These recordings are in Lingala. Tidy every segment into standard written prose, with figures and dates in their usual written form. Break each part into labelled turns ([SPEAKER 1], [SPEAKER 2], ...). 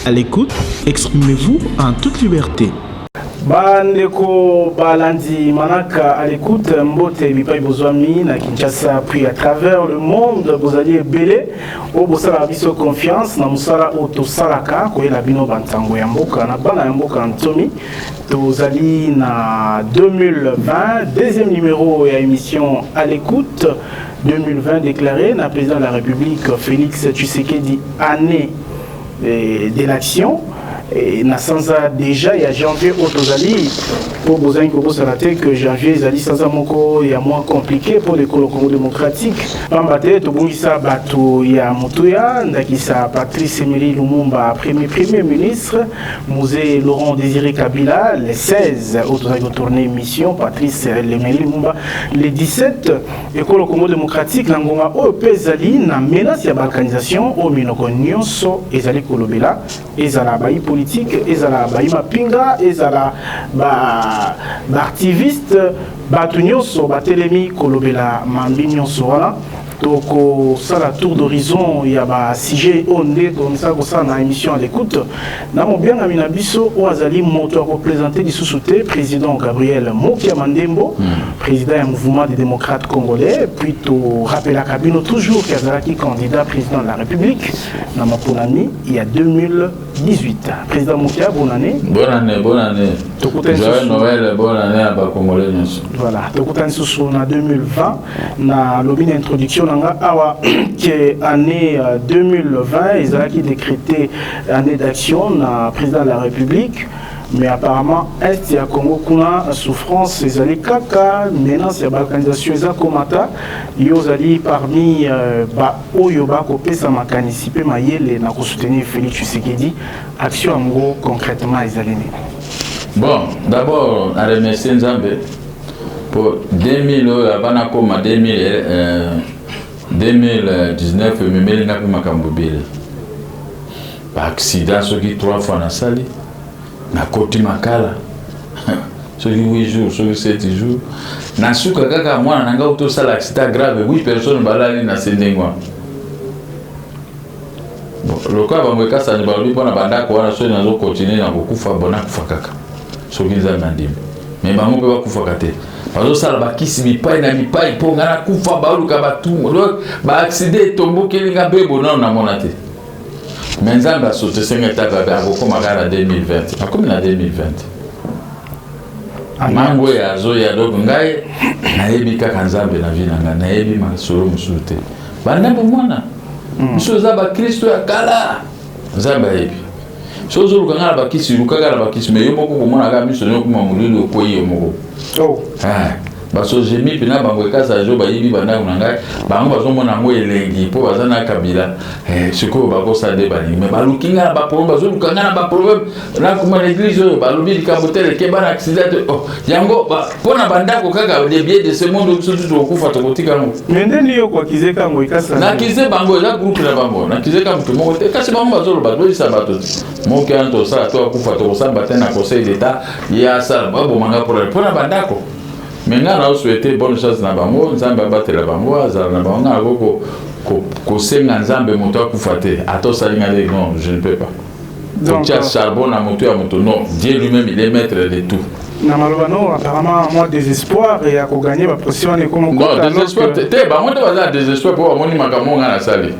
[SPEAKER 1] À l'écoute, exprimez-vous en toute liberté.
[SPEAKER 2] Bandeko Balandi Manaka à l'écoute, Mbote Bipai Bozwami na Kinshasa, puis à travers le monde, vous allez belé, au Bosala Biso Confiance, na Musala Oto Salaka, Koye Labino Bantango Yamboka, na Bana Yamboka Antomi, Tozali na 2020, deuxième numéro et émission à l'écoute, 2020 déclaré, na président de la République Félix Tshisekedi, année de l'action. Et Nassanza déjà il y a janvier au Tozali pour Bozani Kobo Salate que janvier Zali Sanza Moko il y a moins compliqué pour les Congo démocratiques. Pambate Tobungisa Bato ya Motoya Ndakisa Patrice Emery Lumumba premier ministre Musée Laurent Désiré Kabila les 16 au Tozali tourné mission Patrice Emery Lumumba les 17 École Congo démocratique Nangoma OEP Zali na menace ya balkanisation au Minoko Nyonso Ezali Kolobela Ezala Bayi politique ezala baima pinga ezala ba activiste batunyoso batelemi kolobela mambi nyonso wana toko sala tour d'horizon ya ba sujet onde konsa ko sana émission à l'écoute na mo bien amina biso o azali moto ko présenter lisusuté président Gabriel Mokia Mandembo président du mouvement des démocrates congolais puis to rappel à Kabino toujours qui candidat président de la République na Maponami il y a 2018 président Mokia bonne année
[SPEAKER 3] joyeux Noël bonne année à ba congolais
[SPEAKER 2] voilà tokutan susu na 2020 na lobby introduction awa que année 2020 ils ont décrété année d'action na président de la République mais apparemment est ya Congo kuna souffrance ils allaient kaka menace ya balkanisation ils komata yo zali parmi ba oyo ba kopesa makanisipe mayele na ko soutenir Félix Tshisekedi action en gros concrètement ils allaient
[SPEAKER 3] bon d'abord à remercier Nzambe pour 2000 avant comme 2019 memeli na makambo bile ba accident soki 3 fois na sali na koti makala soki 8 jours soki 7 jours na suka kaka mwana nanga auto sala accident grave 8 personnes balali na sendengwa bon le cas ba mweka sa ni ba lui pona banda ko wana so na zo continuer na kokufa bona kufa kaka soki za mandimi mais ba ngope ba kufa kate bazo sala bakisi bipai na bipai po ngana kufa bauluka batumo donc ba accident tombo kelinga bebo na monate mais Nzambe a sauté 5 étapes à Bokomagara 2020 comme na 2020 mango ya zo ya donc ngai nayebi kaka Nzambe na vie nanga nayebi masolo musute banambo mwana musoza ba Kristo ya kala Nzambe ayebi sozo lukanga ba kisi lukanga ba kisi mais yo moko komona ga miso no kuma mulilo ko yo moko baso jemi pina bango kasa jo bayibi bana unanga bango bazomona ngo elengi po bazana kabila siko bako sa de bani mais balukinga ba problème bazo lukanga ba problème na kuma l'église balobi likabotele ke bana accident yango pona bandako kaka de biais de ce monde surtout to kufa to kotika ngo
[SPEAKER 2] mendeni yo kwa kizeka ngo ikasa
[SPEAKER 3] na kize bango la groupe na bango na kizeka mtu mo te kasi bango bazolo bazo sabato mo ke anto sa to kufa to samba tena conseil d'état ya sa babo manga pona bandako maintenant on a souhaité bonne chance na bango Nzambe abatela bango azala na bango na ko senga Nzambe moto akufate ato salinga le non je ne peux pas donc tu as charbon na moto ya moto non Dieu lui-même il est maître de tout
[SPEAKER 2] na malobano apparemment moi désespoir et à ko gagner ba pression et comme
[SPEAKER 3] non désespoir te ba moto baza désespoir pour amoni makambo ngana sali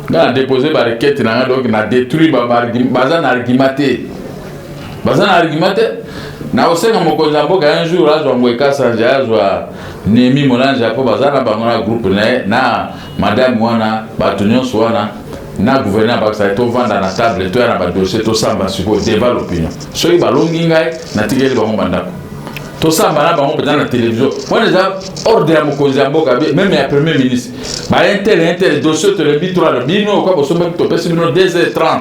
[SPEAKER 3] na déposer ba requête na donc na détruire baza na argumenté na osenga mokonza mboka un jour azwa mweka sanja azwa Nemi Molanja po bazana bangona groupe na madame wana batunyoso wana na gouverneur baksa to vanda na table to na ba dossier to samba siko débat l'opinion so yi balongi ngai na tigeli bango bandako to samba na bango peut-être na télévision moi déjà ordre ya mokonza mboka même ya premier ministre ba intel dossier to le bitro le bino ko boso mbek to pesi bino 2h30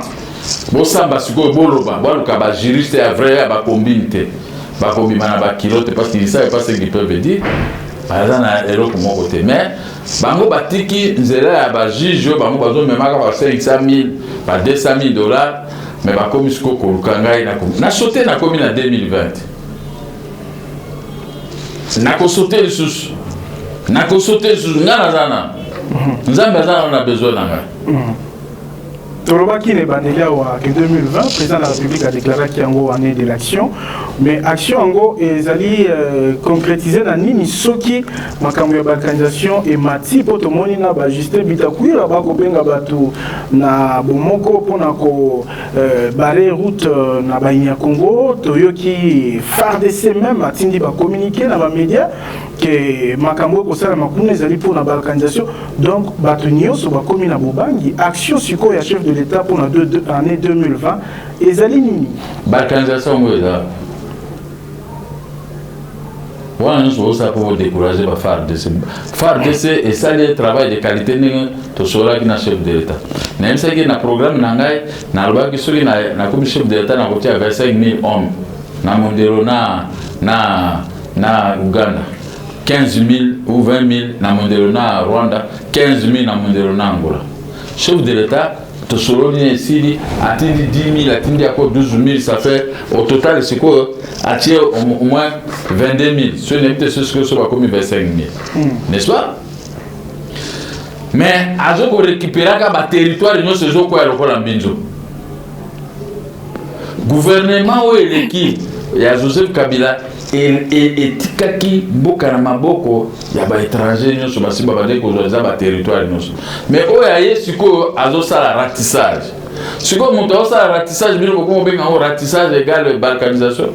[SPEAKER 3] bo samba siko boloba baluka ba juriste ya vrai ba combinité ba kombimana ba kilote parce qu'ils savent pas ce qu'ils peuvent dire bazana ero ko moko te mais bango batiki nzela ya ba juge bango bazo memaka ba 500,000 ba 200,000 dollars mais ba komi siko ko lukangai na sauté na komi na 2020 na ko sauté lisusu ngana zana Nzambe azana na besoin nanga
[SPEAKER 2] Toroba qui n'est bandélia que 2020, le président de la République a déclaré qu'il y a une année de l'action. Mais action en gros, ils allaient concrétiser la nini soki makambo ya balkanisation et mati pour tout le monde na Justin Bitakwira ba ko benga batu na bomoko pona ko barrer route na bainya Congo toyoki FARDC même atindi ba communiquer na ba médias que makambo ko sala makuna ezali pour la balkanisation. Donc batu nyonso ba komi na bobangi action siko ya chef de l'État pour l'année 2020 ezali nini
[SPEAKER 3] balkanisation ngoza. Voilà, nous sommes là pour décourager les FARDC. FARDC et ça, le travail de qualité, tout cela qui est chef de l'État. Même si il y a un programme, il y a un chef de l'État qui a 25 000 hommes. Na Uganda. 15 000 ou 20 000 na Rwanda. 15 000 na Angola. Chef de l'État, tout cela ici, atteindre 10 000, atteindre 12 000, ça fait au total, c'est quoi? Attirer au moins 22 000. Ce n'est pas ce que soit comme 25 000. N'est-ce pas? Mais, à ce qu'on récupère le territoire, nous sommes quoi à Mbinzo. Gouvernement où est l'équipe, il y a Joseph Kabila et Tikaki Bokaramaboko, il y a des étrangers, nous sommes aussi des territoires. Mais où est ce qu'on a ça la ratissage? Ce qu'on a ça la ratissage, on ratissage égale balkanisation.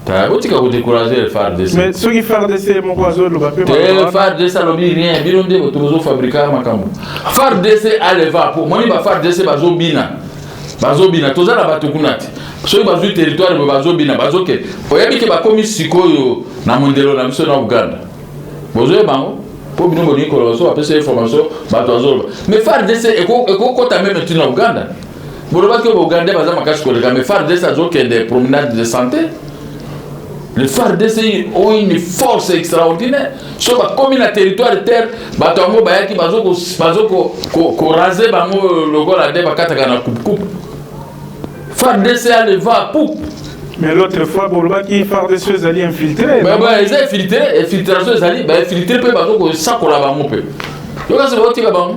[SPEAKER 3] Tu as découragé le FARDC. Mais
[SPEAKER 2] ceux qui FARDC, mon oiseau, le papier.
[SPEAKER 3] FARDC, rien. Biron de votre fabriquer Makambo. FARDC a le va pour moi, FARDC Bazobina. Bazobina, tout ça la batukunati. Ceux qui ont territoire de Bazobina, Bazoke. Vous avez dit que Bakomi Sikoyo, na Mondelo, na Mission Ouganda. Vous avez bango. Pour nous donner une après information, mais FARDC est quoi même en Ouganda. Vous voyez que l'Ouganda mais FARDC a des promenades de santé. Le FARDC ont une force extraordinaire. Sur comme un territoire de terre, Batongo Bayaki Bazoko rasé le gol à Debakatagana coupe. FARDC a le va poupe.
[SPEAKER 2] Mais l'autre fois, pour le bas qui FARDC les alliés infiltrés.
[SPEAKER 3] Mais ils ont infiltré, infiltration les alliés, infiltré peut Bazoko ça pour la bamou peu. Donc c'est votre bamou.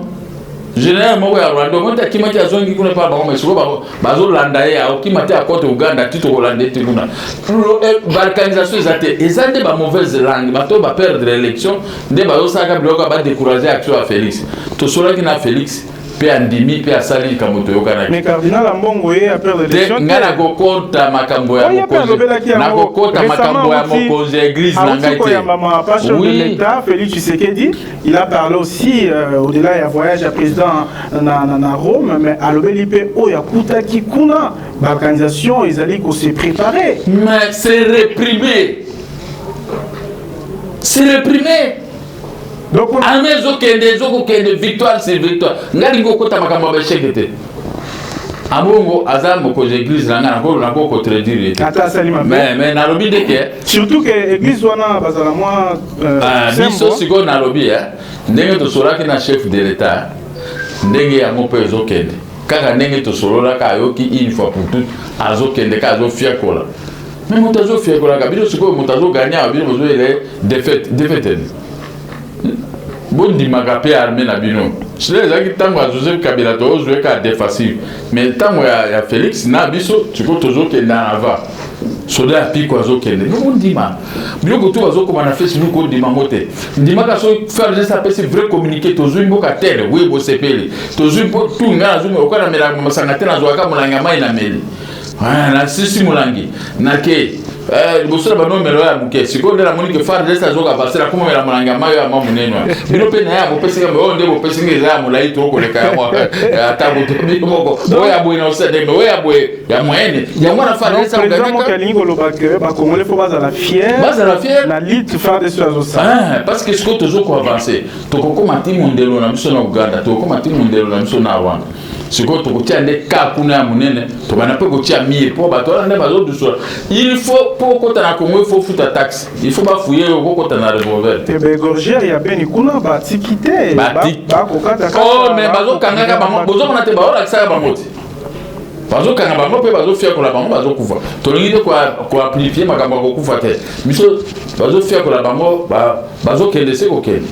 [SPEAKER 3] Généralement, oui, à Rwanda, on a qui m'a dit à Zongi qu'on n'est pas bon, mais souvent, Bazo Landaye, à qui m'a dit à côté Ouganda, titre hollandais, Tiguna. Balkanisation, ils ont des mauvaises langues, ils vont perdre l'élection, des Bazo Saka Bloc va décourager l'action à Félix. Tout cela qui n'a Félix, puis Andimi, puis Asali, Kamoto Yokana.
[SPEAKER 2] Mais Cardinal Ambongo a perdu l'élection.
[SPEAKER 3] Ngana Gokota, Makamboya, Nakokota, Makamboya, Mokoze, Église, Nangaïte.
[SPEAKER 2] Oui, l'État, Félix Tshisekedi, il a parlé aussi, au-delà, il y a voyage à président à Rome, mais à l'Obélipé, il y a Kouta Kikuna, l'organisation, ils allaient se préparer.
[SPEAKER 3] Mais c'est réprimé. C'est réprimé. Donc, armée de victoire, c'est victoire. Ngalingo kota makambo ba chekete. Abongo azam ko église langa na ko contredire.
[SPEAKER 2] Ata salima.
[SPEAKER 3] Mais na lobi deke.
[SPEAKER 2] Surtout que église wana bazala moi
[SPEAKER 3] biso siko na lobi ndenge to soraki na chef de l'État. Ndenge ya mo pezo kende. Kaka ndenge to sorola ka yoki une fois pour toutes azokende ka zo fiakola. Mais motazo fiakola ka biso siko motazo gagner biso mozo ele défaite. Bon dimagape armée na bino. C'est là que tango a Joseph Kabila to jouer ka défensif. Mais tango ya Félix na biso tu peux toujours que na ava. Soda piko azo kende. Bon dima. Bio ko to azo ko na Facebook ko dima moté. Dima ka so faire ça peut vrai communiquer to jouer mboka tel oui bo sepeli. To jouer pour tout nga azo ko na mela masangate na zo ka mulanga mai na meli. Ah na sisi mulangi. Na ke bosala bano melo ya buke siko ndela moni ke FARDC azoka basela kuma mela mulanga mayo ya mamuneno bino pe na ya bopesika me onde bopesika za mulai to ko leka ya atabu to biko oya boy na osede me oya boy ya moyenne ya mwana FARDC
[SPEAKER 2] azoka kalingo lo bakere ba congolais faut bazala fier na lutte FARDC azosa
[SPEAKER 3] parce que ce que toujours ko avancer to ko komati mondelo na biso na Uganda to ko komati mondelo na biso na Rwanda siko to ko tia nde ka kuna ya munene to bana pe ko tia mie po ba to na bazo du soir il faut pour côté na Congo il faut foutre taxe il faut pas fouiller au côté na revolver
[SPEAKER 2] te begorger ya beni kuna ba tikité ba ko kata
[SPEAKER 3] oh mais bazo kangaka bango bozo na te ba ola kisa bango ti bazo kanga bango pe bazo fier ko la bango bazo kufa to lingi ko amplifier makambo ko kufa te miso bazo fier ko la bango bazo kende se ko kende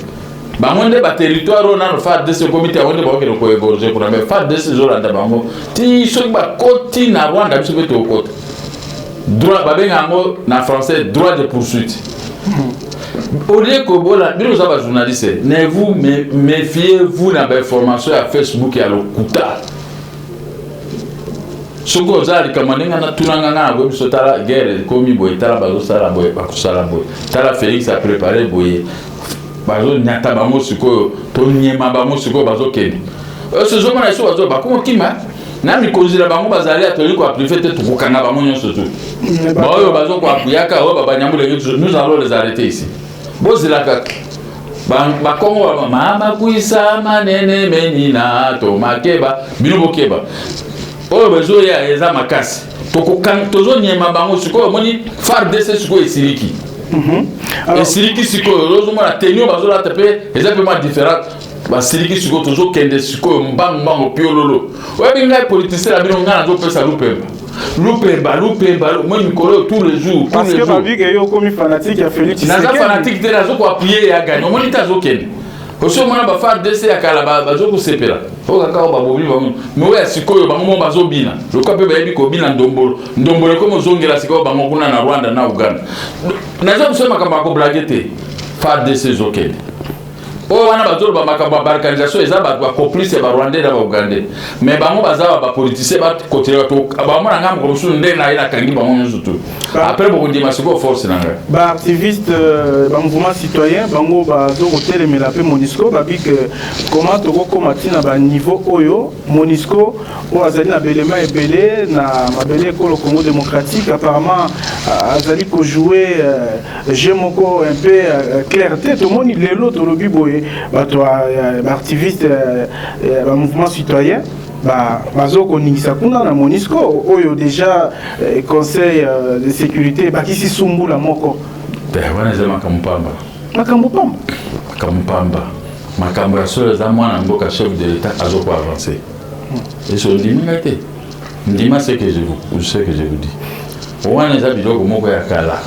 [SPEAKER 3] bangonde ba territoire on a fait de ce comité on de ba ko ko égorger pour mais faire de ce jour là bango ti so ba koti na Rwanda biso beto ko droit ba benga ngo na français droit de poursuite. Au lieu que voilà, nous avons journaliste, ne vous méfiez-vous dans l'information à Facebook et à l'Okuta. Ce que vous avez commandé, tout le monde a la guerre, comme il y a la base, la Félix a préparé, bazo nyata bango siko to nyema bango siko bazo kende. Ce jour là so bazo ba ko kima na mi kozira bango bazali atoli ko préfet te ko kanga bango nyonso tu. Ba oyo bazo ko apuyaka o baba nyamule nous allons les arrêter ici. Bozilaka ba kongo ba mama kuisa manene menina to makeba bino bokeba. Oyo bezo ya eza makasi. To ko kanga tozo nyema bango siko moni far dese siko esiriki. Et Siriki Siko, la tenue bazola tapé, exactement différente. Siriki Siko, toujours kende Siko, mbang au piololo. Ouais, bien les politiciens, la bien on a d'autres ça loupemba, moi je me colle tous les jours.
[SPEAKER 2] Parce que ma vie que yo comme fanatique a Félix Tshisekedi.
[SPEAKER 3] Naza fanatique de la zo ko appuyer ya gagner. Moi nita zo kende. Aussi on a ba faire DC ya kala bazo ko sepela. Faut ka ba bobi ba mais ouais Siko yo bango bazo bina. Le ko pe ba yebi ko bina ndombolo. Ndombolo comme zongela Siko bango kuna na Rwanda na Uganda. Naza kusema kama ko blagete. Faire DC zo kende. Oh wana bazo ba makaba barkanisation eza ba complice ba Rwanda na ba Uganda. Mais bango baza ba politicien ba côté to ba mona ngam ko su ndena ina kangi bango nzutu. Après beaucoup de Masiko force nanga.
[SPEAKER 2] Ba activiste ba mouvement citoyen bango bazo hôtel mais la pe Monisco ba bi que comment to ko matina ba niveau oyo Monisco o azali na belema ebele na mabele ko le Congo démocratique apparemment azali ko jouer jeu moko un peu clarté to moni lelo to lobi boye ba to ba activiste ba mouvement citoyen bazo koningisa kuna na Monisco oyo déjà conseil de sécurité bakisi sumbula moko
[SPEAKER 3] wana za makampamba makambo ya solo za mwana mboka chef de l'état azo ko avancer et so ndimingate ndima ce que je vous dis wana za biloko moko ya kala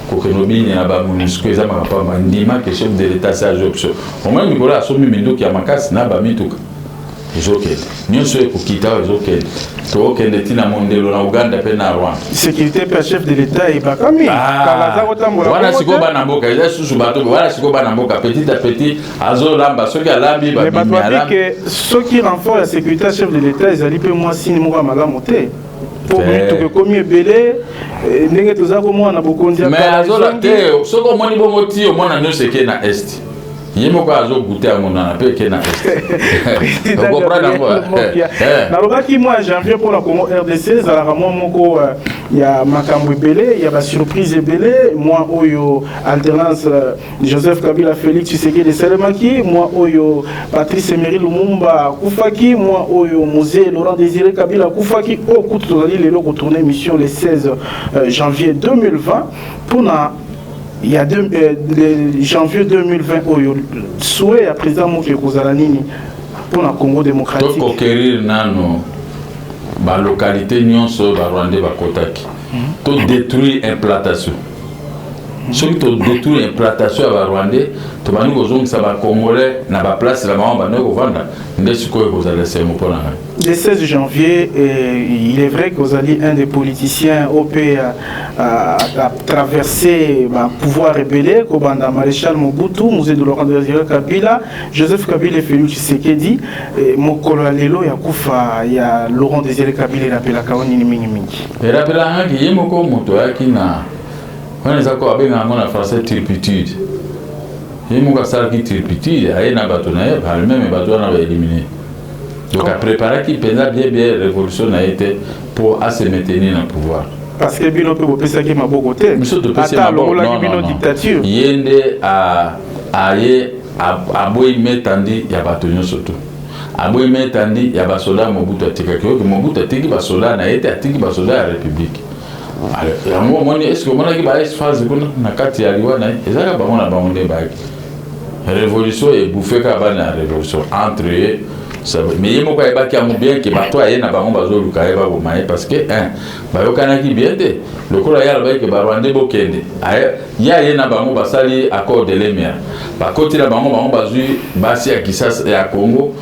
[SPEAKER 3] ko kenobini na ba Monisco za makampamba ndima que chef de l'état sa option au moins mikola asomi minduki ya makasi na ba mituka Jokel. Nous sommes pour quitter Jokel. Toi, qui est dans le monde de Uganda, pe na Rwanda.
[SPEAKER 2] Sécurité par chef de l'État et Bakami.
[SPEAKER 3] Voilà siko bana mboka, eza susu bato, voilà siko bana mboka petit à petit azo lamba soki alambi ba bimi alambi.
[SPEAKER 2] Que ceux qui renforcent la sécurité chef de l'État, ils allaient peu moi signe moi malamu te. Pour tout que comme belé ndenge tozako mwana bokondia.
[SPEAKER 3] Mais azo la te, soko moni bongo ti o mwana no seke na est. Yemo kwa azo goûter à mon anape qui est na est. Vous comprenez quoi?
[SPEAKER 2] Nalobaki moi janvier pour la Congo RDC, za la ramon moko ya makambo belé, ya ba surprise belé, moi oyo alternance Joseph Kabila Félix Tshisekedi de Salemaki, moi oyo Patrice Emery Lumumba Kufaki, moi oyo Musée Laurent Désiré Kabila Kufaki au coup de tozali lelo retourner mission le 16 janvier 2020 pour na il y a janvier 2020 oyo souhait à président Moké Kozalanini pour la Congo démocratique.
[SPEAKER 3] Pour conquérir nano ba localité nyonso ba Rwanda ba kotaki. To détruire implantation. Ceux qui détruire implantation à Rwanda, to bani kozong sa ba congolais na ba place la ba bana ko vanda ndesi ko kozala semo pour la.
[SPEAKER 2] Le 16 janvier, il est vrai qu'Ozali, un des politiciens OP a traversé le pouvoir rébellé, comme Maréchal Mobutu, Musée de Laurent Désiré Kabila, Joseph Kabila et Félix Tshisekedi, Mokolo Alelo, Yakoufa, il y a Laurent Désiré Kabila, il appelle la Kaoni Mingi.
[SPEAKER 3] Il rappelle un qui est Moko Motoya qui n'a. On est d'accord avec un français turpitude. Il y a un qui turpitude, il y a un bâton, le même bâton a éliminé. Donc, à préparer qui pénal bien révolution a été pour se maintenir dans le pouvoir.
[SPEAKER 2] Parce que Bino peut penser qu'il m'a beaucoup côté.
[SPEAKER 3] Monsieur de penser ma bonne dictature. Yende a boy metandi ya batonyo surtout. A boy metandi ya basoda Mobutu atika que Mobutu atiki basoda na été atiki basoda la République. Alors, il y a un moment est-ce que mon aki ba phase kuna na kati ya liwa na ezaka ba mona ba onde ba révolution et bouffé ka ba na révolution entre mais il moko ayeba ki amu bien que bato aye na bango bazoluka ayeba bomaye parce que bayokanaki bien te lokola ya loba ke barwande bokende ya ye na bango basali accord de Lemia bakoti na bango bazwi basi ya Kisasa ya Congo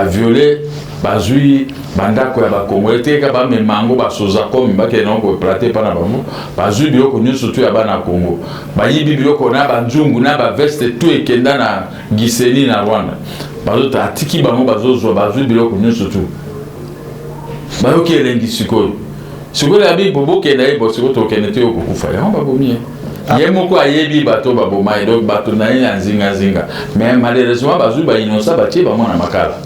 [SPEAKER 3] violé bazwi bandako ya bakongo eteka bamemango basoza komi bakena ko plate pana bango bazwi biloko nyonso tu ya bana Congo bayibi biloko na banzungu na baveste tu ekenda na Giseni na Rwanda bazota atiki bango bazozwa bazwi biloko nyonso tu bayoki elengi sikoyo ya bi bobo kenda ye bosiko to kende te okukufa yango babomi ye moko ayebi bato babomai donc bato na ye nzinga mais malheureusement bazwi ba inosa batie bango na makala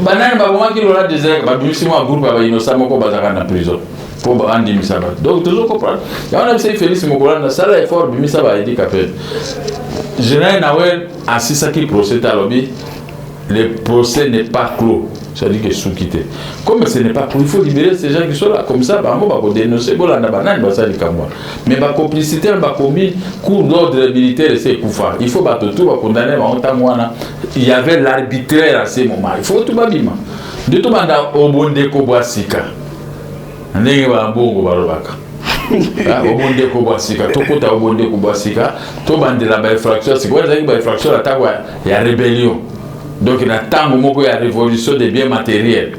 [SPEAKER 3] banani babomaki lola désert babimisi mwa groupe ba inosa moko bazaka na prison po andimisa bato donc toujours comprendre yango na bise Félix Mokolanda sala effort bimisa ba edi kapel général Nawel assisaki procès talobi le procès n'est pas clos. C'est-à-dire que sous-quitté. Comme ce n'est pas clos, il faut libérer ces gens qui sont là. Comme ça, on va dénoncer. Mais la complicité, on va commis cours d'ordre militaire, c'est Koufa. Il faut tout condamner. Il y avait l'arbitraire à ce moment. Il faut tout babima. De tout monde au bon déco boisika. N'est pas un bon barobaka. Au bon déco boisika. Tout côté au bon déco boisika. Tout bande la infraction. C'est quoi la infraction? Il y a rébellion. Donc il y a tant de révolution des biens matériels.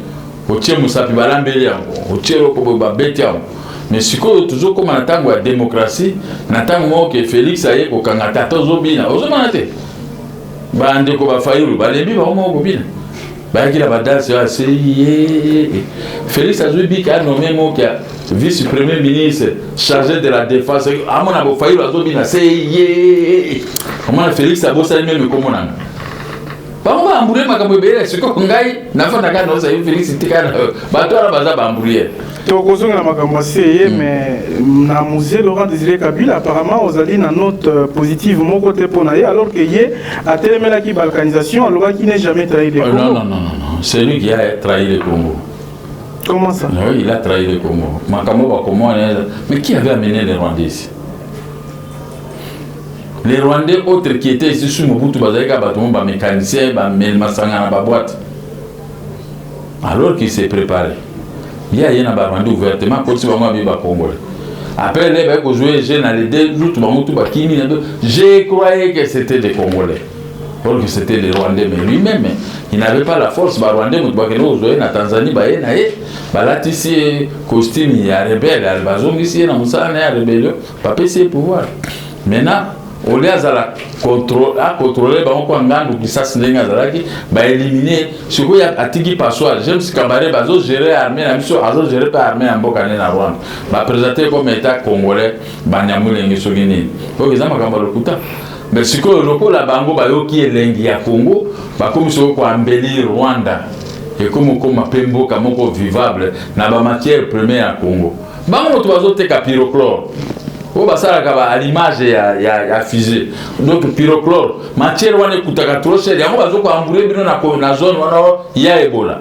[SPEAKER 3] Au tiers musapi balambeli yango, au tiersoko babeti yango. Mais si ko toujours comme en tant que démocratie, na tant que Félix aye ko kangata tozobina, ozomanate. Ba ande ko ba fayulu, ba lebi ba mo ko bina. Ba ki la badase ya Félix azubi ka nommé mo ki vice-premier ministre chargé de la défense. Amona bo fayulu azobina comment Félix a bossé même comme on a. Bango ambulé makambo ebele siko ngai nafa naka no sa Félix tikana bato ala baza bambulé
[SPEAKER 2] to kozonga na makambo seye mais na musée Laurent Désiré Kabila apparemment ozali na note positive mon côté pona ye alors que ye a télémela ki balkanisation alors qu'il n'est jamais trahi le Congo.
[SPEAKER 3] Non, c'est lui qui a trahi le Congo.
[SPEAKER 2] Comment ça?
[SPEAKER 3] Oui, il a trahi le Congo. Makambo ba comment mais qui avait amené les Rwandais ici? Les Rwandais autres qui étaient ici sous Mobutu Bazalika Batomba, mécaniciens, Masanga na boîte. Alors qu'il s'est préparé. Il y a un Rwandais ouvertement pour se faire un Congolais. Après les mecs ont joué, j'ai croyé que c'était des Congolais. Alors que c'était des Rwandais, mais lui-même, il n'avait pas la force. Les Rwandais ont joué en Tanzanie, ici costume, il y a rebelle, il y a rébellion, pas essayer de pouvoir. Maintenant, au lieu de contrôler éliminer ce qu'il y a à Tiki Passoir, James Kabaré, gérer l'armée, gérer pas l'armée en Bokane na Rwanda, présenté comme État congolais, Banyamulenge Sogini. Donc, ils ont mais ce que le la Bango qui est l'Ingi à Congo, comme ce qu'on embellir Rwanda, et comme Pembo, comme vivable, n'a pas matière première à Congo. Bango, tu vas te pyrochlore. À l'image ya fusée donc pyrochlore matière wane kutaka trop cher yango bazo ko ambulé bino na zone wana ya Ebola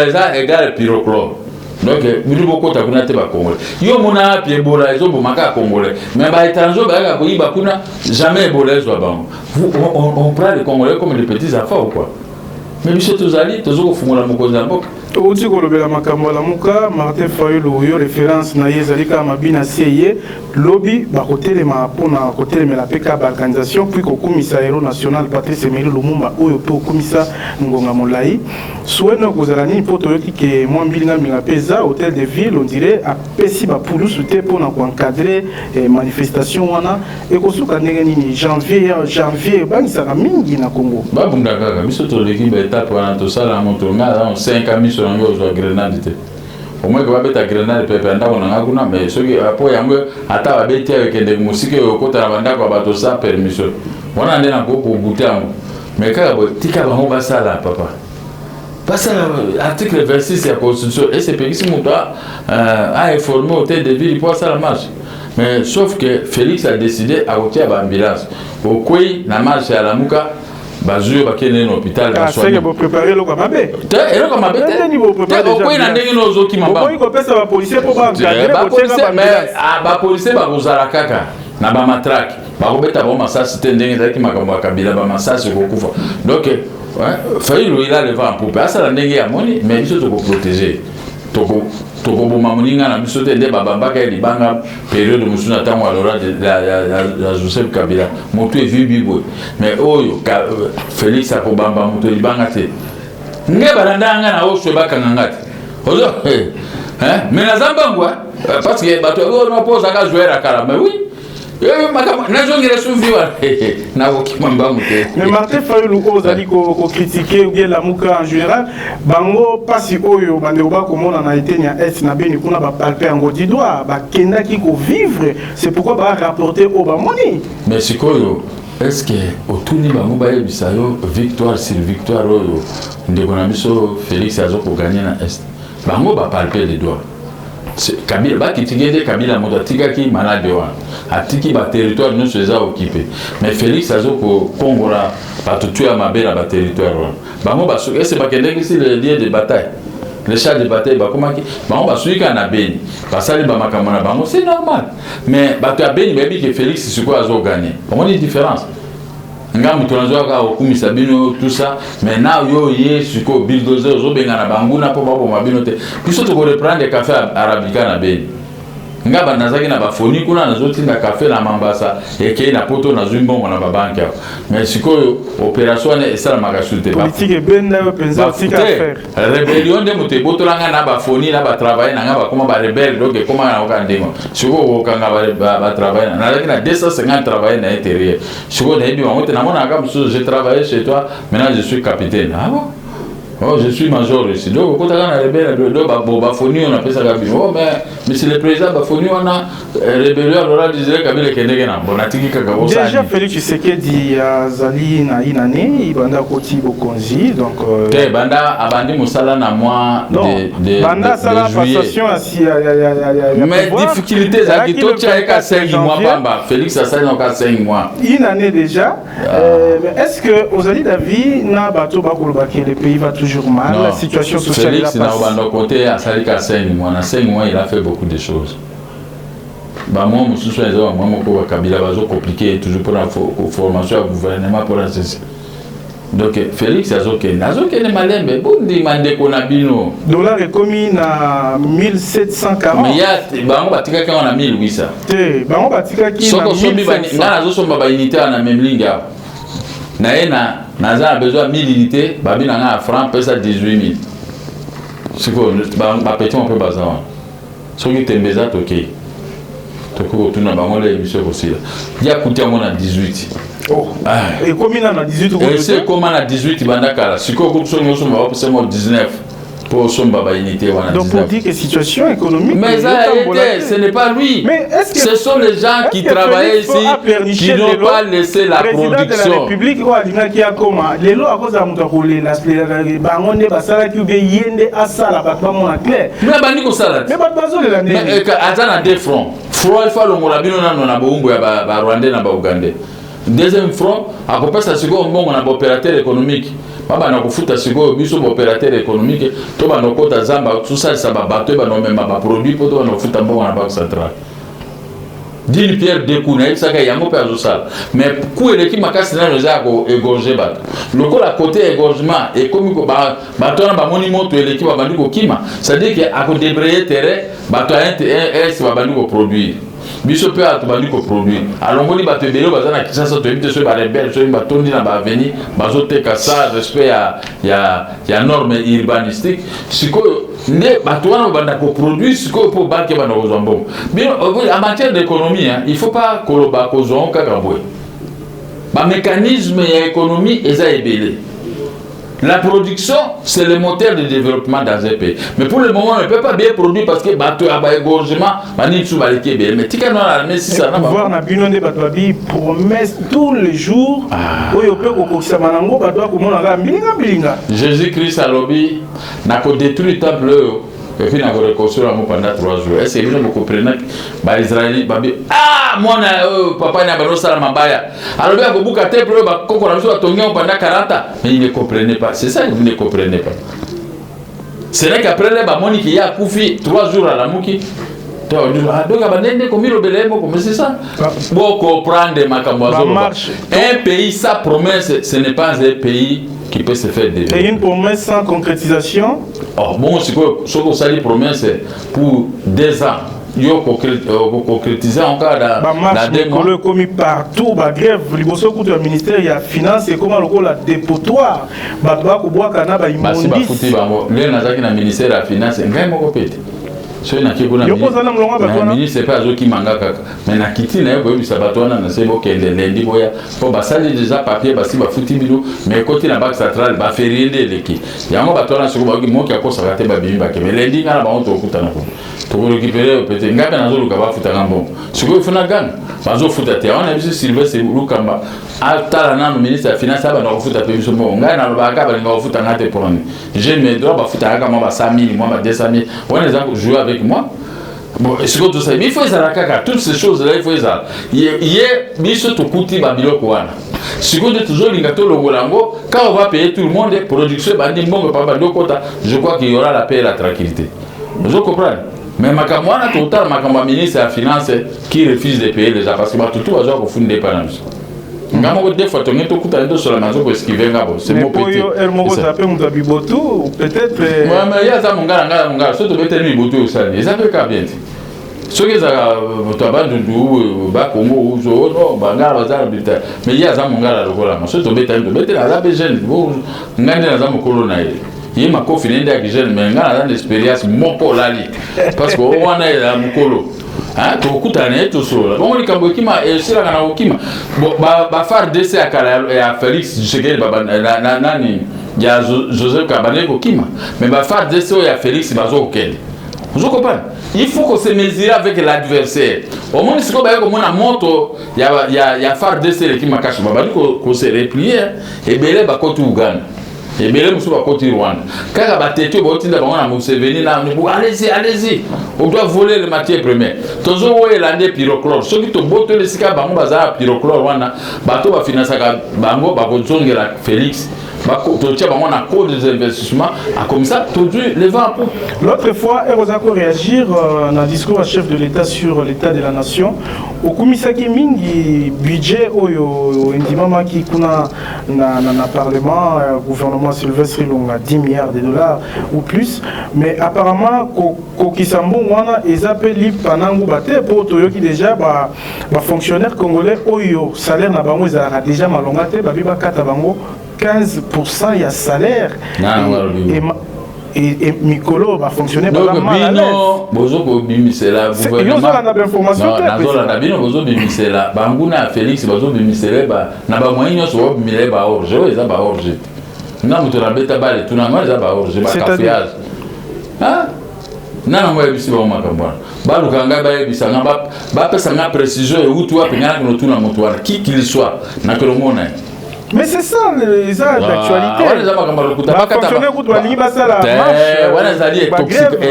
[SPEAKER 3] eza égale pyrochlore donc bili boko ta kuna te ba Congolais yo mona pi Ebola ezo bomaka Congolais mais ba étranger ba ko yiba kuna jamais Ebola ezo bango on prend les Congolais comme des petits enfants ou quoi mais monsieur tozali tozoko fungola mokonzi ya mboka
[SPEAKER 2] Oti kolobela makambo la muka Martin Fayulu yo référence na yezalika mabina seye lobby ba kotelema pona kotelemela peka balkanisation puis kokumisa héros national Patrice Emery Lumumba oyo pe kokumisa ngonga molai soueno kozalani poto yoki ke mwambilinga minga peza hôtel de ville on dirait a pesi ba pulusu te pona ko encadrer manifestation wana e kosuka ndenge nini janvier banisaka mingi na Congo
[SPEAKER 3] babunda kaka biso to l'équipe étape wana to sala montonga 5 amis sur un grenade. Au moins que va beta grenade pepe anda on a kuna mais ceux qui apo yango ata ba beti avec des musique au côté la banda ko bato sa permission. Wana ndena ko ko butango. Mais ka bo tika ba hoba sala papa. Parce article 26 de la constitution et c'est pays muta a informé au tête de ville pour ça la marche. Mais sauf que Félix a décidé à retirer l'ambulance. Au Kouy na marche à la Muka bazui bakene na hôpital ba soigner.
[SPEAKER 2] Ah, c'est préparer le kamabe.
[SPEAKER 3] Et le kamabe. Pourquoi il a ndenge no zo ki mamba.
[SPEAKER 2] Pourquoi il kopesa ba policier pour ba encadrer
[SPEAKER 3] ba policier ba kozala kaka na ba matraque. bakobeta ba masasi te ndenge ezalaki makambo ya kabila ba masasi kokufa donc Fayulu il a le vent pour passer la ndenge ya moni mais biso tokoprotéger tokoboma moninga na biso te nde babambaka libanga période mosusu na ntango alora ya Joseph Kabila moto evibi boye mais oyo Félix akobamba moto libanga te nge barandanga na oswe bakanganga te ozo mais na zambangwa parce que bato oyo posa ka jouer à kala mais oui
[SPEAKER 2] mais Martin Fayulu ozali ko critiquer ou bien la muka en général bango pasi oyo bande oba komona na etenia est na beni kuna ba palper ngo di doigt ba kenda ki ko vivre c'est pourquoi ba rapporter au ba moni
[SPEAKER 3] mais sikoyo est-ce que otuni bango ba yebisayo victoire sur victoire oyo ndeko na biso Félix azoko gagner na est bango ba palper les doigts Kabila bakitigende Kabila moto atikaki malade wana atiki ba territoire nous les a occupé mais Félix azoko kongola batutu ya mabela ba territoire wana bango baso ese bakendeki si le lieu de bataille le char de bataille bakomaki bango basuika na Beni basali ba makambo na bango c'est normal mais bato ya Beni babi que Félix siko azo gagner on a une différence nga mutu nazoaka okumisa bino tout ça mais na yo ye siko bulldozer zo benga na banguna po babo mabino te biso to ko reprendre café arabica na Beni nga banazaki na bafoni kuna nazotinda café na Mambasa eke na poto na zumbongo na babanki mais siko opération ne esala makasute
[SPEAKER 2] politique benda yo penza tika faire
[SPEAKER 3] rébellion de mote botolanga na bafoni na ba travailler na nga ba koma ba rebelle donc koma na okandemo siko okanga ba travailler na laki na 250 travailler na intérieur siko na ebi wangote na mona ka muso j'ai travaillé chez toi maintenant je suis capitaine ah bon oh, je suis major ici. Donc, quand on a rebelle, on appelle ça Kabila. Oh, mais c'est le président Bafoni, on a rébellion, on a dit Kabila Kenegena. Bon,
[SPEAKER 2] déjà, Félix Tshisekedi Zali na inane, il banda koti bokonzi, donc.
[SPEAKER 3] Banda abandi musala na moi de
[SPEAKER 2] banda sala passation assis.
[SPEAKER 3] Mais difficulté, ça qui tout tient qu'à 5 mois, bamba. Félix a 5 mois.
[SPEAKER 2] Inane déjà. Mais est-ce que Ozali David na bateau bakolobaki le pays va toujours mal, non. La situation sociale
[SPEAKER 3] Félix n'a pas côté à Salika 5 mois. En 5 mois, il a fait beaucoup de choses. Bah moi, je suis moi, Kabila va compliqué toujours pour la formation au gouvernement pour la ceci. Donc Félix Azoké ne malin mais bon demander qu'on a bino.
[SPEAKER 2] Dollar est commis à 1740.
[SPEAKER 3] Mais il y a bah on batika qui on a 1800.
[SPEAKER 2] Té bah on batika qui na 1700.
[SPEAKER 3] Na zo somba ba unité na même ligne. Na a besoin de 1000 unités, babi na franc pesa 18 000. C'est quoi ba petit on peut bazar. So qui tembeza toké. Toko tuna ba ngole émission aussi. Il y a coûté mon à 18.
[SPEAKER 2] Oh. Et combien on a 18
[SPEAKER 3] et c'est comment à 18 banda kala. Siko ko so mo c'est mo 19. Pour son baba unité wana.
[SPEAKER 2] Donc pour dire que situation économique.
[SPEAKER 3] Mais ça a été, ce n'est pas lui.
[SPEAKER 2] Mais est-ce que
[SPEAKER 3] ce sont les gens qui travaillaient ici qui n'ont pas laissé la production.
[SPEAKER 2] Le président de la République quoi qui a comment les lois à cause de muta rouler la bangonde basala qui be yende asala batba mon clair.
[SPEAKER 3] Mais bandi ko sala.
[SPEAKER 2] Mais batba zo le lande.
[SPEAKER 3] Mais azana deux fronts. Front il faut le morabino na bongo ya ba Rwandais na ba Ougandais. Deuxième front à peu près ça c'est comme on a opérateur économique. Baba na kufuta siko biso opérateur économique to ba nokota zamba tout ça ça ba bateau ba no même ba produit pour to na kufuta mbongo na banque centrale. Dini Pierre Dekuna ça ka yango pa zo mais ku eleki makasi na za ko égorger bato. Loko la côté égorgement et comme ko ba bato na ba moni moto eleki ba bandi ko kima, ça dit que a ko débrayer terrain bato est ba bandi ko produire. Biso pe atubandi ko produit alongoli bato ebele bazana kisasa to ebite so ba rebelle so ba tondi na ba avenir bazote ka ça respect ya norme urbanistique siko ne bato wana banda ko produit siko po banque bana ko zombo bien en matière d'économie il faut pas koloba ko zon kaka boy ba mécanisme ya économie eza ebele. La production, c'est le moteur de développement dans un pays. Mais pour le moment, on ne peut pas bien produire parce que bateau à égorgement, mais tika non la si ça
[SPEAKER 2] na voir na bino de batwabi promesse tous les jours. Oyo pe ko kokisa manango batwa ko mona ga bilinga.
[SPEAKER 3] Jésus-Christ a lobby n'a ko détruit le temple et puis n'a ko reconstruire pendant 3 jours. Est-ce que vous comprenez ba Israéli babi moi papa n'a pas ça mabaya. Alors bien ko buka temple ba ko na so atongia pendant 40 mais il ne comprenait pas. C'est ça que vous ne comprenez pas. C'est vrai qu'après les bamoni qui a koufi 3 jours à la muki Donc c'est ça. Bon, comprendre un pays sans promesse, ce n'est pas un pays qui peut se faire développer.
[SPEAKER 2] Et une promesse sans concrétisation?
[SPEAKER 3] Oh, bon, ce qu'on s'est dit promesse pour 2 ans. Il y a concrétisé encore dans des mois.
[SPEAKER 2] Comme partout, la grève, le ministère il y a finance et comment le dépotoir.
[SPEAKER 3] Le ministère de la finance, so na kiko na ministre pas zo ki manga kaka mais na kiti na yo bisa batwana na sebo kende lendi boya po basali déjà papier basi ba futi bilo mais côté la banque centrale ba feriende leki yango batwana soko ba ki moki akosa kate ba bimba ke mais lendi ngala ba onto okutana ko to récupérer peut-être ngaka na zo luka ba futa ngambo soko funa gang bazo futa te on a vu Sylvestre Lukamba atala na ministre de la finance ba na futa pe biso mo ngana na ba ka ba nga futa ngate pour je me droit ba futa ngaka mo ba 100 000 moi ba 200 000 on les a joué avec moi. Bon, est-ce que tout ça, mais il faut toutes ces choses-là, il faut ça. Hier, biso to kuti babilo kwana. Si vous êtes toujours l'ingato longolango, quand on va payer tout le monde, production bandi mbongo papa dokota, je crois qu'il y aura la paix et la tranquillité. Vous comprenez? Mais makamwana total makamba ministre de la finance qui refuse de payer les gens parce que tout va jouer au fond des panneaux. Ngamo des fois tongeto kutando sur la maison pour esquiver ngabo c'est mon petit
[SPEAKER 2] elle mo zape muta biboto peut-être
[SPEAKER 3] ouais mais ya za mongala so to bete mi biboto osali ça peut ka bien so que ça to abandu ba Congo uzo no bangala bazala bita mais ya za mongala lokola so to bete la za bejen bo ngande na za mokolo na ye ye makofi nende ya jeune mais ngala za expérience moko lali parce que on a la mokolo hein to kutane to so bon ni kambo kima e sira kana okima ba far dese akala ya Félix Tshisekedi baba nani ya Joseph Kabane kokima mais ba far dese ya Félix bazo okende vous comprenez il faut qu'on se mesure avec l'adversaire au moins si ko ba ko mona moto ya far dese le kima kashi baba ko se replier et belé ba ko tu Uganda et belé musu ba ko tu Rwanda kaka ba tete ba otinda ba na Museveni na allez-y on doit voler les matières premières tozo wo elande pyrochlore so ki to boto le sika bango baza pyrochlore wana bato ba finance ka bango ba ko zongela Félix ba ko to tia bango na code des investissements a comme ça tout les vents.
[SPEAKER 2] L'autre fois Erozako réagir dans discours à chef de l'État sur l'état de la nation au komisaki mingi budget oyo indimama ki kuna na parlement gouvernement Sylvestre Ilunga 10 milliards de dollars ou plus mais apparemment kokisambo wana ezapeli panangu bate po toyoki déjà ba fonctionnaires congolais oyo salaire na bango ezalaka déjà malonga te babi bakata bango 15% il y a salaire et Mikolo va fonctionner par la mal.
[SPEAKER 3] Bozo ko bimisela gouvernement.
[SPEAKER 2] Yo information
[SPEAKER 3] na bino bozo bimisela banguna Félix bozo bimisela ba na ba moyenyo so bimile ba orge eza ba orge. Na muto na beta bale tuna ma eza ba orge ba kafiage. Hein? Na mo ebisi ba makambwana. Ba lukanga ba ebisa nga ba pesa nga précision et où toi pengana ko tuna moto wana qui qu'il soit na ko mona.
[SPEAKER 2] Mais c'est ça les actes d'actualité.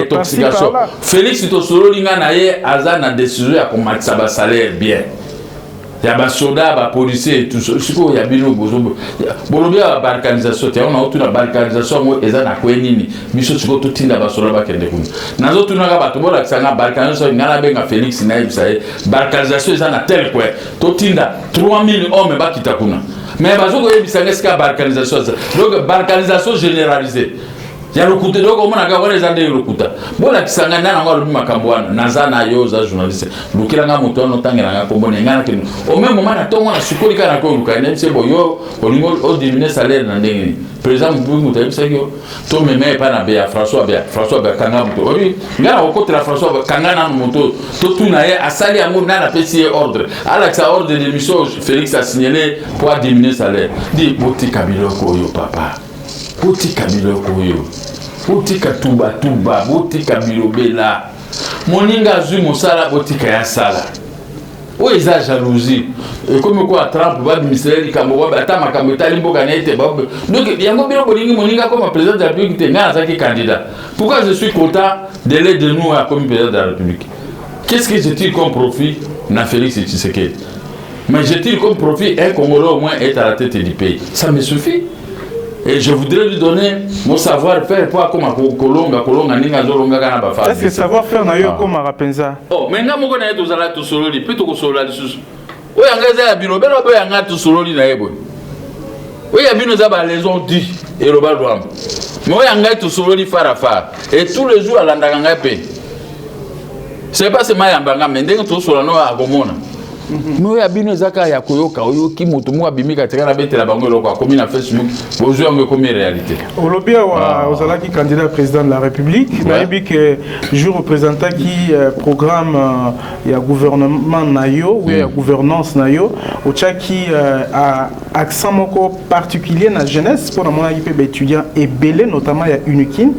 [SPEAKER 3] Intoxication. Félix Tosolo Linganaye a na décision à combattre sa salaire bien. Il y a des soldats, des policiers, tout ça. Il y a des balkanisation. On a une balkanisation, ils ont un coénini. Mais ce sont tous les soldats qui ont des coups. Nous avons tous les balkanisation, nous avons Félix Naïb, balkanisation, ils ont un tel point. Tous les 3000 hommes qui ont des mais bazo ko yebisanga sika balkanisation donc balkanisation généralisée ya lokuta donc on a gagné les années lokuta bona kisanga nana ngalo makambo wana nazana yo za journaliste lukila nga moto no tangela nga kombo ngana kinu au même moment na tongo na sukoli kana ko lukana mse boyo olingo o diminuer salaire na ndenge par exemple bungu tayi sayo to meme pa na bia François kanga moto obi ngana okoti la François kanga na moto to tuna ye asali amu na pesi ordre alaxa ordre de mission Félix a signalé pour diminuer salaire dit boti kabilo ko yo papa botika biloko yo botika tuba botika bilobela moninga zui mosala botika ya sala o eza jalousie et comme quoi Trump va ministère likambo ba ta makambo tali mboka na ete ba donc yango bilo bolingi moninga comme président de la République te nga azaki candidat pourquoi je suis content de l'aide de nous comme président de la République qu'est-ce que je tire comme profit na Félix Tshisekedi mais je tire comme profit un Congolais au moins est à la tête du pays ça me suffit. Et je voudrais lui donner mon savoir-faire pour comme kolonga ninga zolonga kana ba fa.
[SPEAKER 2] Est-ce que savoir-faire na yo comme rapenza?
[SPEAKER 3] Oh, mais nga moko na yeto zala to sololi, plutôt ko sololi susu. O yanga za bino belo bo yanga to sololi na yebo. O ya bino za ba raison dit et le balwam. Mais o yanga to sololi fara et tous les jours alanda nga pe. C'est pas seulement yamba nga mais ndenge to solano akomona. Nous ya bino zaka ya koyoka oyoki moto mo abimika tekana betela bango loko akomi na Facebook bozwa ngo komi réalité.
[SPEAKER 2] Olobia wa ozalaki candidat président de la République, nayebi que jour représentant qui programme ya gouvernement nayo ou ya gouvernance nayo ochaki a accent moko particulier na jeunesse pour mon avis pe étudiant et belé notamment ya Unikin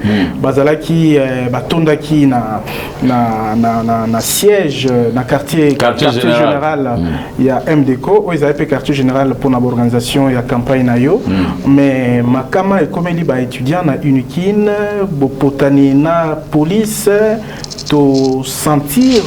[SPEAKER 2] bazalaki batondaki na siège na quartier général. Il y a MDCO, ils avaient fait quartier général pour l'organisation, il y a campagne nayo, mais makama et comme il y a étudiant na Unikin, bopotani na police, to sentir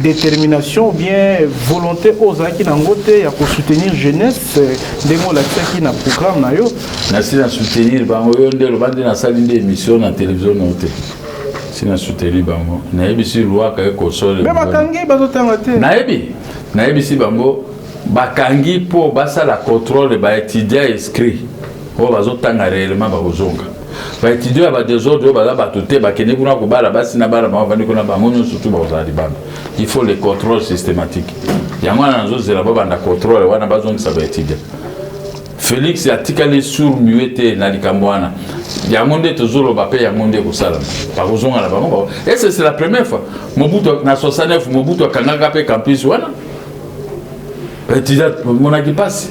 [SPEAKER 2] détermination ou bien volonté aux qui n'angoté à soutenir jeunesse, démo la qui n'a programme nayo.
[SPEAKER 3] Nasi na soutenir bango yonde le bande na salle d'émission na télévision noté. Na soutenir bango nayebi si loi ka ekosole
[SPEAKER 2] mais bakangi bazotanga te
[SPEAKER 3] nayebi si bango bakangi po basala contrôle ba étudiant inscrit o bazotanga réellement bazonga ba étudiant ba désordre ba batote bakene kuna ko bala basi na bala ba vandi kuna bango surtout bazali bana il faut les contrôles systématiques yango na zo zela ba banda contrôle wana bazonga sa ba étudiant Félix atikali sur muete na likambwana yangonde tozolo bape yangonde ko sala pa kozonga na bango et c'est la première fois Mobutu na 69 Mobutu akangaka pe campus wana étudiant monaki passe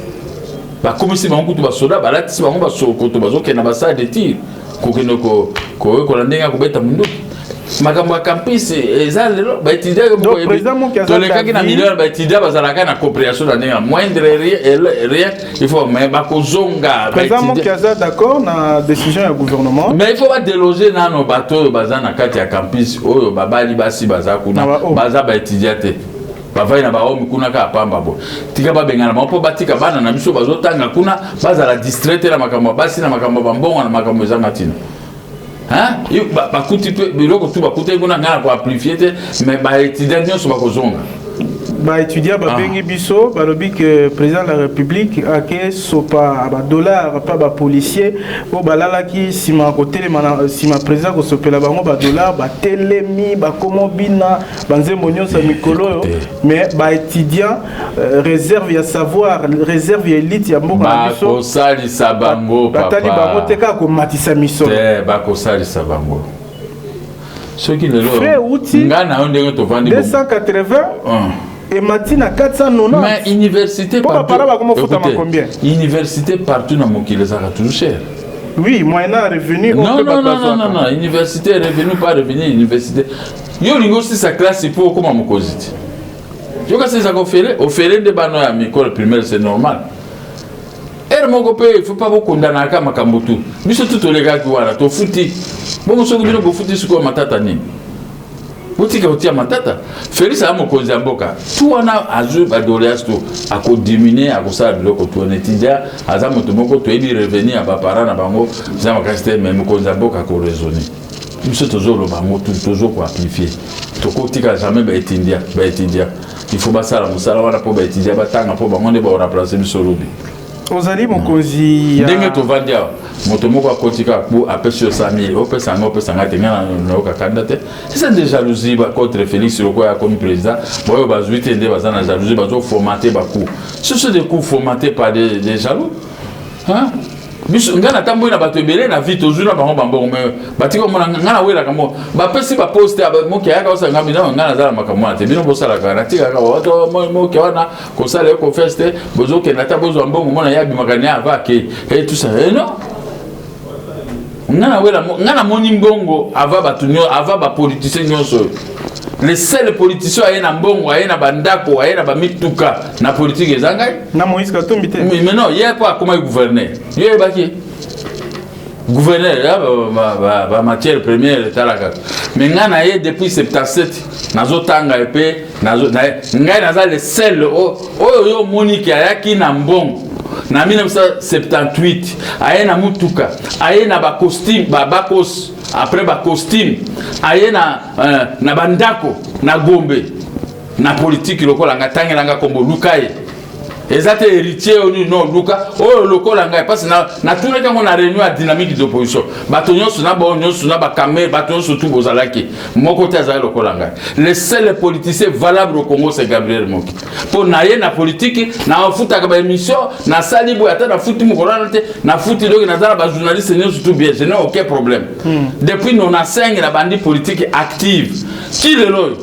[SPEAKER 3] ba komisi bango kutu ba soda balati bango ba sokoto bazoke na basade de tir kokeno ko landenga ko beta mundu makambo ya campus ezalelo ba étudiant ko tolekaki na million ba étudiant bazalaka na compréhension na ndenge moindre rien il faut mais ba kozonga
[SPEAKER 2] président Mokiaza d'accord na décision du gouvernement
[SPEAKER 3] mais il faut pas déloger na no bato bazana kati ya campus oyo babali basi bazakuna baza ba étudiant te bavai na baomi kuna ka pamba bo tika babengana mapo batika bana na biso bazotanga kuna bazala distraite na makambo basi na makambo bambongo na makambo ezanga tina. Hein? Bakuti pe biloko tu bakuti kuna ngana ko amplifier mais ba étudiant nyonso bakozonga.
[SPEAKER 2] Ba étudiant ba bengi biso ba lobi que président de la République a que sopa ba dollar pas ba policier o balala ki sima ko telema sima président ko sopela bango ba dollar ba telemi ba komobina banze monyosa mikolo mais ba étudiant réserve ya savoir réserve ya élite ya mboka na biso
[SPEAKER 3] ba ko sali sabango papa
[SPEAKER 2] batali bango teka ko matisa miso
[SPEAKER 3] ba ko sali sabango ce qui le
[SPEAKER 2] frère outil
[SPEAKER 3] ngana ndenge to vandi
[SPEAKER 2] 280 et Matina 490.
[SPEAKER 3] Mais université
[SPEAKER 2] partout. Combien?
[SPEAKER 3] Université partout dans mon pays, ça a toujours cher.
[SPEAKER 2] Oui, moyennant revenu.
[SPEAKER 3] Non. Université revenu pas revenu université. Yo lingo si sa classe c'est pour comment mon cosite. Yo quand c'est ça qu'on fait, au fait de bano à l'école primaire c'est normal. Et mon copain, il faut pas beaucoup condamner à makambutu. Mais surtout les gars qui voilà, to fouti. Bon so bino go fouti sur matata ni. Botika otia matata Félix a mokonzi mboka tout wana azu ba doléance to ako diminuer ako sa biloko to netinja aza moto moko to ebi revenir à ba parents na bango za makasite mais mokonzi mboka ko raisonner biso tozolo bango toujours ko amplifier to kotika jamais ba etindia il faut basala musala wana po ba etindia batanga po bango ne ba remplacer biso lobi
[SPEAKER 2] ozali mokonzi
[SPEAKER 3] ndenge to vandia moto moko akotika pour apesi 100 000 opesa ngate ngana na okakanda c'est des jalousies contre Félix Loko ya comme président boyo bazuite nde bazana jalousie bazo formater baku ce sont des coups formatés par des jaloux hein biso ngana tambo na bato ebele na vie tozuna bango bambongo mais batiko mona ngana wela kamo bapesi ba poster moki ayaka osanga bina ngana zala makamwa te bino bosala kana tika ka wato moki wana ko sala ko feste bozo ke nata bozo mbongo mona ya bimakani avake et tout ça non ngana moni mbongo ava batunyo ava ba politicien nyonso les seuls politiciens ayena mbongo ayena bandako ayena ba mituka na politique ezanga
[SPEAKER 2] na Moïse Katumbi te
[SPEAKER 3] mais non hier pas comment gouverneur hier baki gouverneur ba matière première talaka mais ngana ye depuis 77 nazotanga epé ngai naza le seul oyo monique ayaki na mbongo na 1978 aye na mutuka aye na ba costume ba bakos après ba costume aye na bandako na Gombe na politique lokola nga tangelanga kombo lukaye ezate héritier oni non luka o lokola nga parce na tout le temps on a réunion à dynamique d'opposition batonyo suna ba onyo suna ba camé batonyo surtout bozalaki moko te azali lokola nga le seul politicien valable au Congo c'est Gabriel Moki pour naye na politique na ofuta ka ba émission na salibu ata na futi mukolana te na futi donc na za ba journaliste ne surtout bien je n'ai aucun problème depuis 95 na bandi politique active qui le loy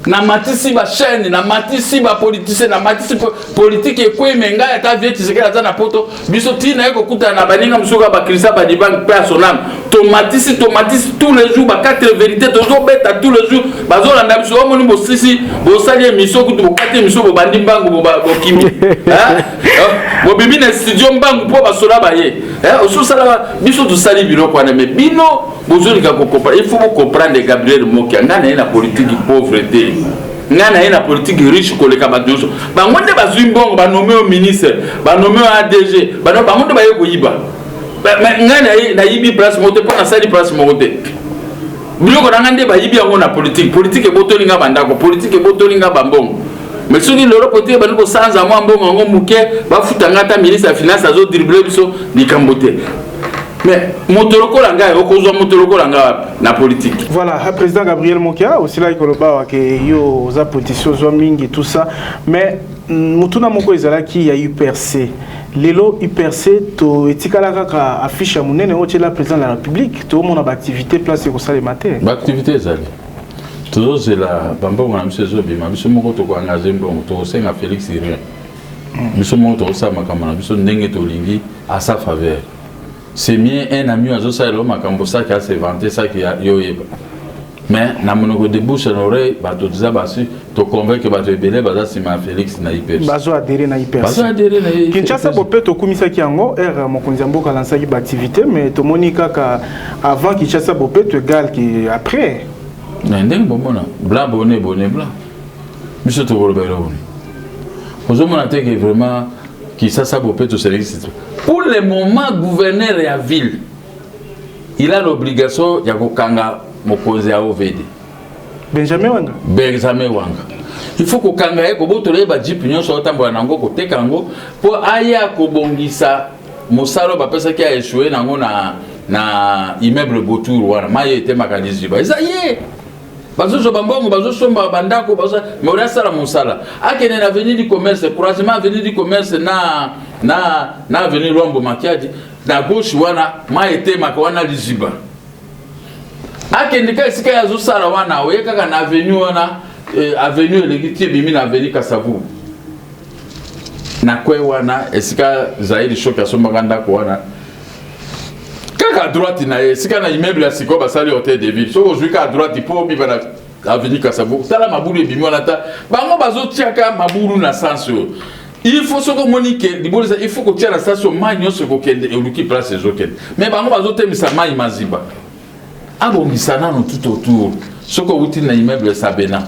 [SPEAKER 3] na matisi ba chaîne na matisi ba politicien na matisi politique ekwe menga ya ta vie tisekela za na poto biso tina eko kuta na baninga musoka ba Christa ba dibank personnel tomatisi tous les jours ba quatre vérités tozo beta tous les jours bazo landa biso o moni bo sisi bo sali émission kutu bo kate émission bo bandi mbangu bo kimi bo bibi na studio mbangu po ba sola ba ye o so sala biso to sali biro kwa na me bino bozo lika ko comprendre il faut comprendre Gabriel Moki ngana na politique pauvreté ngana na politique riche koleka badoso bangonde bazuimbongo ba nommé au ministre ba nommé au ADG ba bangonde ba yeko yiba ngana na yibi place mote pour na sali place mote biloko ngande ba yibi yango na politique ebotolinga bandako politique ebotolinga bambongo mais soki lelo politique ba ndiko sanza mwa mbongo ngo muke ba futanga ta ministre ya finance azo dribbler biso likambote. Mais Motoroko Langa, Motoroko Langa, la politique.
[SPEAKER 2] Voilà, le président Gabriel Mokia, aussi là, il y a des positions, et tout ça. Mais, Moutuna Moko Ezalaki, il y a eu percé. Lelo, il percé, to etikala affiche à Mounene, au la président de la République, tout le monde a activité place au salle matin.
[SPEAKER 3] L'activité, Zali. Toujours, c'est la Bamba, on a mis ce zobi, mais monsieur Moko, tu as engagé, tu as Félix Syrien. Monsieur Moko, tu as engagé, à sa faveur. C'est bien un ami à Zosa et l'homme à Cambosa qui a inventé ça qui a yoé. Mais, na monoko de bouche à l'oreille, tu disais, tu convaincs que tu es belé, si ma Félix n'a hyper.
[SPEAKER 2] Bazo adhéré na hyper. Bazo adhéré na hyper. Kinshasa, peut être au commissaire qui en a, mon conzambo qui a lancé une activité, mais tout le monde avant Kinshasa, peut être égal qu'après.
[SPEAKER 3] Non, bon, blanc, bonnet, blanc. Monsieur Tobolbero. Vous avez vraiment Kinshasa, peut être au service. Pour le moment, gouverneur et la ville, il a l'obligation de kanga mokonzi à OVD.
[SPEAKER 2] Benjamin
[SPEAKER 3] Wanga. Il faut que kanga eko botole ba jeep nyo so tambo nango ko tekango pour aya ko bongisa mosalo ba pesa ki a échoué nango na immeuble Botour wana maye te makalizi ba. Isaye. Bazo bambongo bazo somba bandako bazo mais sala mosala akene na avenue du commerce croisement avenue du commerce na avenue Lwambo Makiadi na gauche wana maete makawana liziba akene ka sika yazo sala wana oyeka na avenue wana avenue Legiti bimi na avenue Kasavu na kwe wana esika zaidi shoka somba ndako wana à droite, c'est quand immeuble à Siko, basali hôtel de ville. So aujourd'hui à droite, il faut vivre à avenue Kassabou. Tala maboulou et bimou nata. Bango bazo tiaka maboulou na sens. Il faut ce que monique, il faut que tu aies la station magno ce que et luki place les autres. Mais bango bazo te misa mai maziba. Abo misana no tout autour. Ce que vous na immeuble Sabena.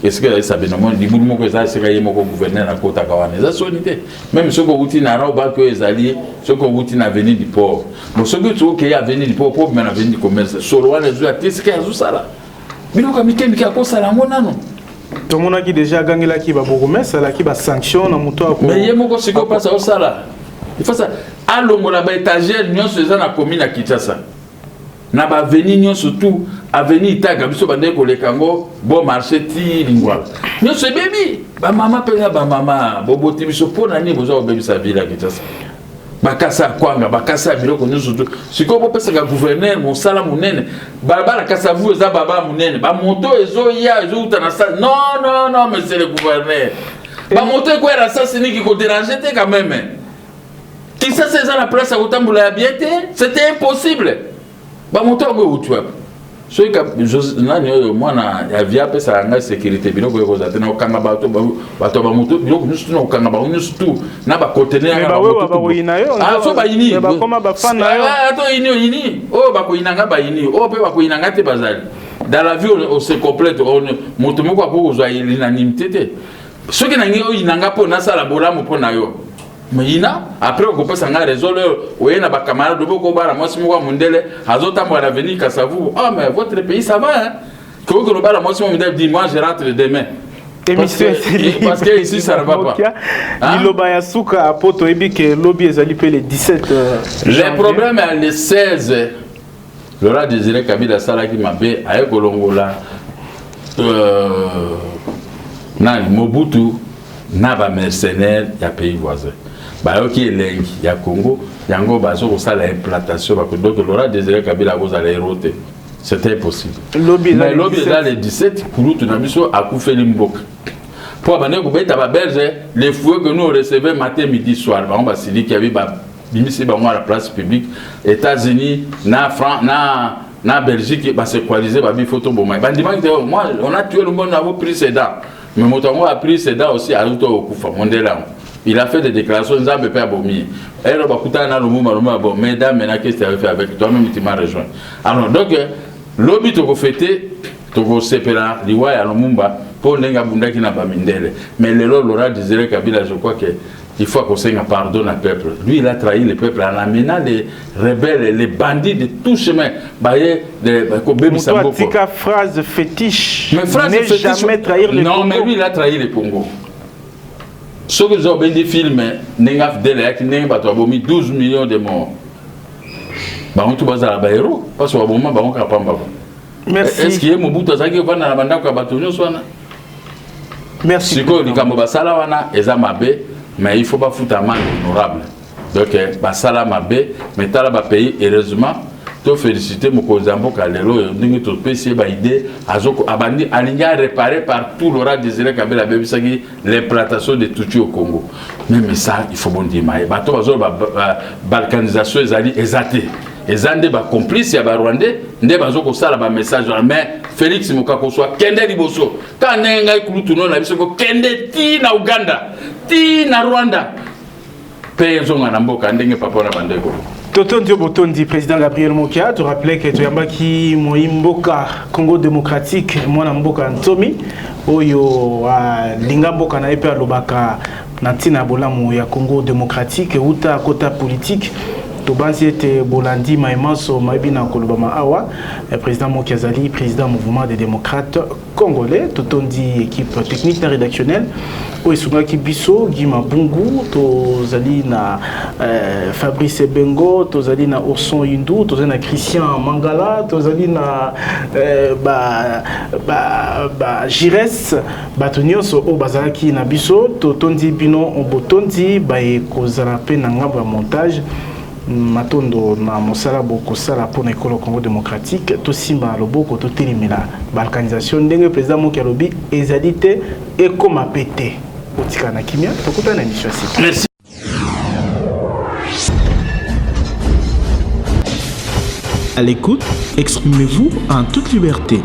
[SPEAKER 3] Est-ce que ça bien moi di boulou moko ça c'est kaye moko gouverneur na kota kawana ça sonité même ce que vous na roba que les alliés ce que vous na avenue du port donc ce que tu OK avenue du port mais avenue du commerce solo wana zo atisika yazo sala bino ka mikembi ka ko sala ngona non
[SPEAKER 2] to mona ki déjà gangela ki ba bourgmestre la ki ba sanction na muto ko
[SPEAKER 3] mais yé moko siko passe au sala il faut ça alongo la ba étagère nyonso eza na commune à Kinshasa na ba avenue nyonso tout avenue Itaga biso bande ko lekango bon marché ti lingwa nyonso bebi ba mama penga ba mama boboti biso pona ni bozo bebi sa ville à Kinshasa bakasa kwanga bakasa biloko nyonso tout siko bo pesa ka gouverneur mon sala munene baba la Kasavu eza baba munene ba moto ezo ya ezo utana sa non monsieur le gouverneur ba moto ko era sa siniki ko déranger te quand même qui ça c'est la place à Otambula ya biete c'était impossible ba moto ngo utwa so moi na via pesa nga sécurité biloko ko za tena okanga bato ba moto biloko nyusu na okanga ba nyusu tout na ba conteneur na ba
[SPEAKER 2] ba ina yo
[SPEAKER 3] so ba ini
[SPEAKER 2] ba koma ba fana yo
[SPEAKER 3] to ini oh ba ko inanga ba ini oh pe ba ko inanga te bazali dans la vie on se complète on moto moko ko zo l'unanimité te so ke na ngi o inanga po na sala bolamu po na yo mais ina après on peut s'en résoudre oui na ba camarade de beaucoup bara moi si moi mundele azota moi l'avenir Kasavu ah mais votre pays ça va hein que vous le bara moi si moi mundele dit moi je rentre demain parce que ici ça ne va pas
[SPEAKER 2] Liloba ya suka apoto ebi que lobby ezali pe le 17
[SPEAKER 3] le problème est le 16 Laurent Désiré Kabila Salaki Mabe aye kolongola Mobutu na ba mercenaire ya pays voisin bayoki elengi ya Congo yango bazo kosala implantation donc Laurent Désiré Kabila kozala erote c'était possible mais lobby là le 17 kulutu na biso akufeli mboka pour abane kubeta ba belge les fouets que nous recevons matin midi soir ba on ba sili ki abi ba bimisi ba la place publique États-Unis na France na Belgique ba se coaliser ba bi photo bomai bandima moi on a tué le monde a pris ses dents mais Motongo a pris ses dents aussi à l'auto au Koufa Mondela. Il a fait des déclarations en disant que pas bomi. Elle va coûter un moment bon mesdames maintenant qu'est-ce que tu as fait avec toi-même tu m'as rejoint. Alors donc lobby to fêter to sepela liwa ya Lumumba pour nenga bunda qui n'a pas mindele. Mais le Laurent Désiré Kabila je crois que il faut qu'on s'en pardonne au peuple. Lui, il a trahi le peuple en amenant les rebelles, les bandits de tout chemin.
[SPEAKER 2] Moutoua phrase fétiche.
[SPEAKER 3] Mais phrase fétiche.
[SPEAKER 2] Jamais trahir le Congo.
[SPEAKER 3] Non, mais lui, il a trahi le Congo. Ce que j'ai dit, film, Nengaf Dele, qui n'a pas 12 millions de morts. On tout base à la héros. Parce qu'au moment, on n'a pas.
[SPEAKER 2] Merci.
[SPEAKER 3] Est-ce qu'il y a Mobutu Zaki qui va dans la bande à Batonio Swana?
[SPEAKER 2] Merci.
[SPEAKER 3] Si vous avez Salawana, mais il ne faut pas foutre un mal honorable. Donc, Basala Mabé, mais tu as un pays, heureusement, tu féliciter mon cousin Bokalelo et nous tous PC idée Azoko Abandi Alinga réparé par tout Laurent Désiré Kabila Bebisagi l'implantation de Tutsi au Congo. Mais ça, il faut bon dire, mais bateau balkanisation exatée. Les Andés ba complices ya ba Rwandais ndé bazo ko sala ba message mais Félix Mokako soit kende liboso quand nenga ikulutu non na biso ko kende ti na Uganda ti na Rwanda pezo ngana mboka ndenge papa na bandeko
[SPEAKER 2] Totondi Botondi, président Gabriel Mokia, tu rappelais que tu as qui Moimboka, Congo démocratique, Mwana Mboka Ntomi, Oyo, Linga Mboka na Epe Lobaka, Natina Bolamu ya Congo démocratique, Uta Kota politique, Tobanzi était Bolandi Maïmanso Maïbina Kolobama Awa, président Mokiazali, président mouvement des démocrates congolais, Totondi équipe technique et rédactionnelle. Oesunga Kibiso, Guima Bungu, Tozali na Fabrice Bengo, Tozali na Orson Yindou, Tozali na Christian Mangala, Tozali na Jires, Batonios au Bazalaki na Biso, Totondi Bino Obotondi, Bae Kozarape Nangaba montage. Matondo na mosala boko sala pour l'école Congo démocratique to simba loboko to telimela balkanisation ndenge président Mokialobi ezalite et comme a pété otika na kimia tokuta na mission. Merci.
[SPEAKER 1] À l'écoute, exprimez-vous en toute liberté.